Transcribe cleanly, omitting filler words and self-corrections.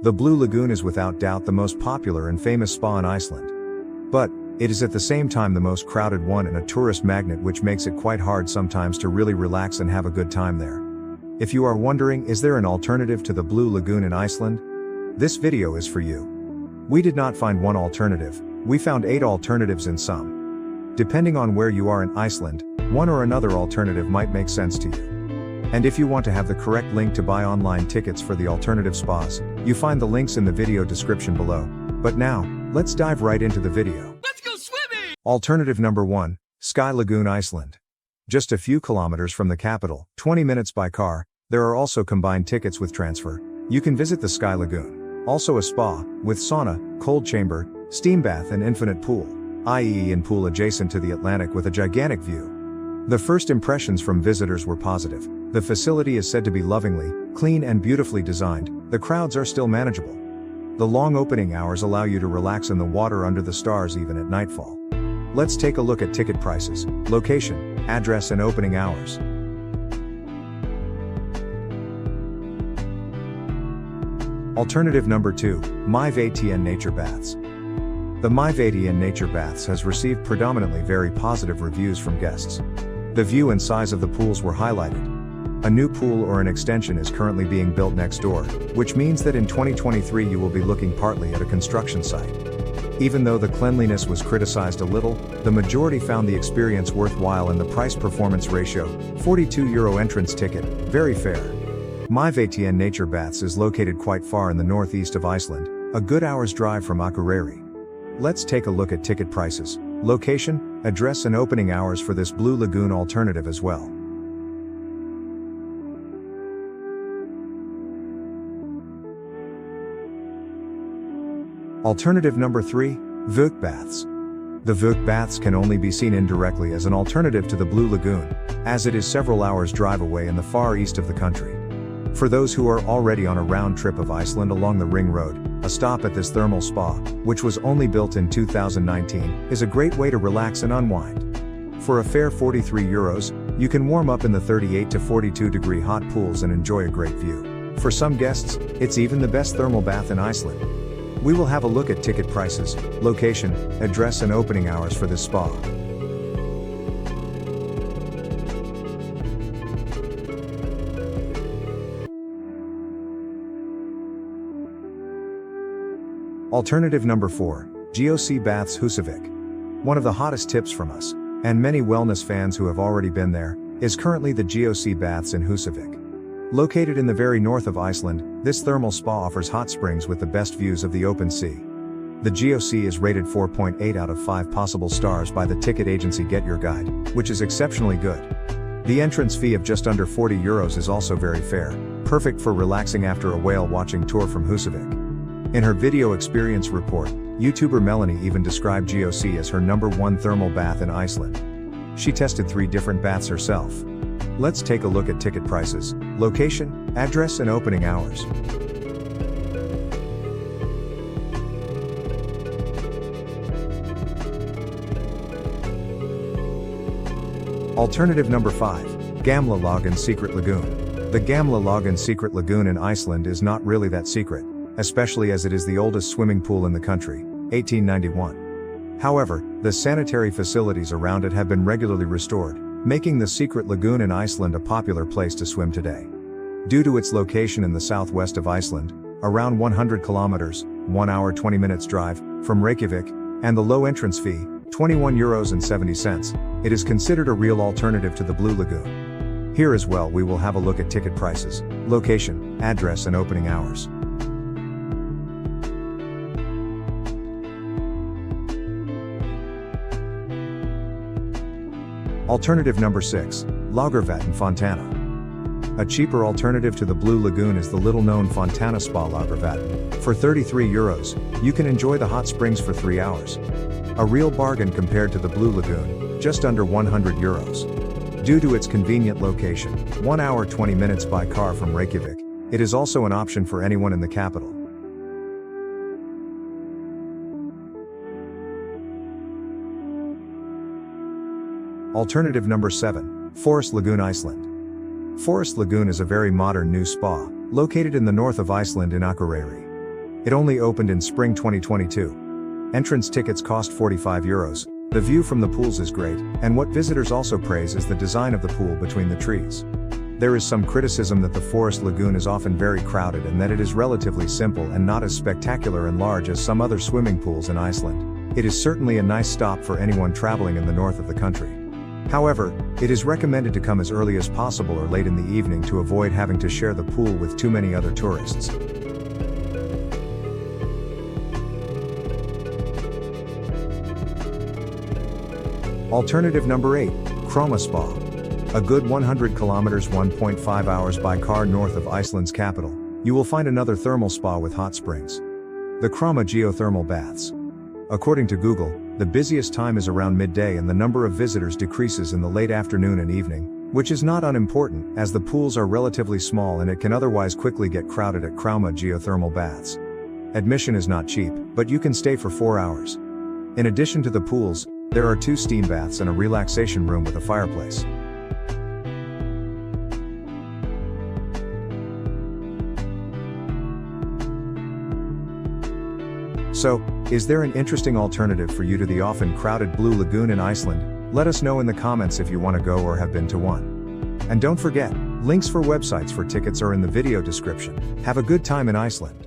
The Blue Lagoon is without doubt the most popular and famous spa in Iceland. But, it is at the same time the most crowded one and a tourist magnet, which makes it quite hard sometimes to really relax and have a good time there. If you are wondering, is there an alternative to the Blue Lagoon in Iceland? This video is for you. We did not find one alternative, we found 8 alternatives in some. Depending on where you are in Iceland, one or another alternative might make sense to you. And if you want to have the correct link to buy online tickets for the alternative spas, you find the links in the video description below. But now, let's dive right into the video. Let's go swimming! Alternative number 1, Sky Lagoon Iceland. Just a few kilometers from the capital, 20 minutes by car, there are also combined tickets with transfer. You can visit the Sky Lagoon. Also a spa, with sauna, cold chamber, steam bath and infinite pool, i.e. in pool adjacent to the Atlantic with a gigantic view. The first impressions from visitors were positive. The facility is said to be lovingly, clean and beautifully designed. The crowds are still manageable. The long opening hours allow you to relax in the water under the stars even at nightfall. Let's take a look at ticket prices, location, address and opening hours. Alternative number 2, Myvatn Nature Baths. The Myvatn Nature Baths has received predominantly very positive reviews from guests. The view and size of the pools were highlighted. A new pool or an extension is currently being built next door, which means that in 2023 you will be looking partly at a construction site. Even though the cleanliness was criticized a little, the majority found the experience worthwhile and the price-performance ratio, €42 entrance ticket, very fair. Myvatn Nature Baths is located quite far in the northeast of Iceland, a good hour's drive from Akureyri. Let's take a look at ticket prices, location, address and opening hours for this Blue Lagoon alternative as well. Alternative number 3, Vök Baths. The Vök Baths can only be seen indirectly as an alternative to the Blue Lagoon, as it is several hours drive away in the far east of the country. For those who are already on a round trip of Iceland along the Ring Road, a stop at this thermal spa, which was only built in 2019, is a great way to relax and unwind. For a fair €43, you can warm up in the 38 to 42 degree hot pools and enjoy a great view. For some guests, it's even the best thermal bath in Iceland. We will have a look at ticket prices, location, address and opening hours for this spa. Alternative number 4, Geo Sea Baths Husavik. One of the hottest tips from us, and many wellness fans who have already been there, is currently the Geo Sea Baths in Husavik. Located in the very north of Iceland, this thermal spa offers hot springs with the best views of the open sea. The Geo Sea is rated 4.8 out of 5 possible stars by the ticket agency Get Your Guide, which is exceptionally good. The entrance fee of just under €40 is also very fair, perfect for relaxing after a whale watching tour from Husavik. In her video experience report, YouTuber Melanie even described Geo Sea as her #1 thermal bath in Iceland. She tested 3 different baths herself. Let's take a look at ticket prices, location, address and opening hours. Alternative number 5, Gamla Laugin Secret Lagoon. The Gamla Laugin Secret Lagoon in Iceland is not really that secret, especially as it is the oldest swimming pool in the country, 1891. However, the sanitary facilities around it have been regularly restored, making the Secret Lagoon in Iceland a popular place to swim today. Due to its location in the southwest of Iceland, around 100 kilometers, 1 hour 20 minutes drive, from Reykjavik, and the low entrance fee, €21.70, it is considered a real alternative to the Blue Lagoon. Here as well we will have a look at ticket prices, location, address and opening hours. Alternative number 6, Laugarvatn Fontana. A cheaper alternative to the Blue Lagoon is the little-known Fontana Spa Laugarvatn. For €33, you can enjoy the hot springs for 3 hours. A real bargain compared to the Blue Lagoon, just under €100. Due to its convenient location, 1 hour 20 minutes by car from Reykjavik, it is also an option for anyone in the capital. Alternative number 7, Forest Lagoon Iceland. Forest Lagoon is a very modern new spa, located in the north of Iceland in Akureyri. It only opened in spring 2022. Entrance tickets cost €45. The view from the pools is great, and what visitors also praise is the design of the pool between the trees. There is some criticism that the forest lagoon is often very crowded and that it is relatively simple and not as spectacular and large as some other swimming pools in Iceland. It is certainly a nice stop for anyone traveling in the north of the country. However, it is recommended to come as early as possible or late in the evening to avoid having to share the pool with too many other tourists. Alternative number 8, Krauma Spa. A good 100 kilometers 1.5 hours by car north of Iceland's capital, you will find another thermal spa with hot springs. The Krauma Geothermal Baths. According to Google, the busiest time is around midday and the number of visitors decreases in the late afternoon and evening, which is not unimportant as the pools are relatively small and it can otherwise quickly get crowded at Krauma Geothermal Baths. Admission is not cheap, but you can stay for 4 hours. In addition to the pools, there are 2 steam baths and a relaxation room with a fireplace. So, is there an interesting alternative for you to the often crowded Blue Lagoon in Iceland? Let us know in the comments if you want to go or have been to one. And don't forget, links for websites for tickets are in the video description. Have a good time in Iceland.